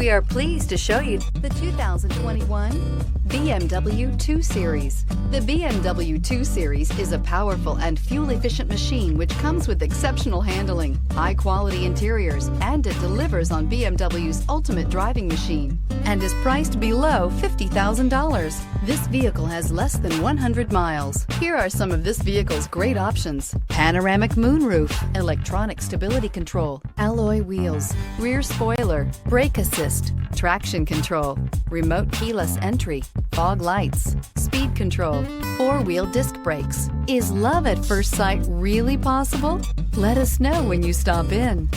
We are pleased to show you the 2021 BMW 2 Series. The BMW 2 Series is a powerful and fuel-efficient machine which comes with exceptional handling, high-quality interiors, and it delivers on BMW's ultimate driving machine and is priced below $50,000. This vehicle has less than 100 miles. Here are some of this vehicle's great options: panoramic moonroof, electronic stability control, alloy wheels, rear spoiler, brake assist, traction control, remote keyless entry, fog lights, speed control, four-wheel disc brakes. Is love at first sight really possible? Let us know when you stop in.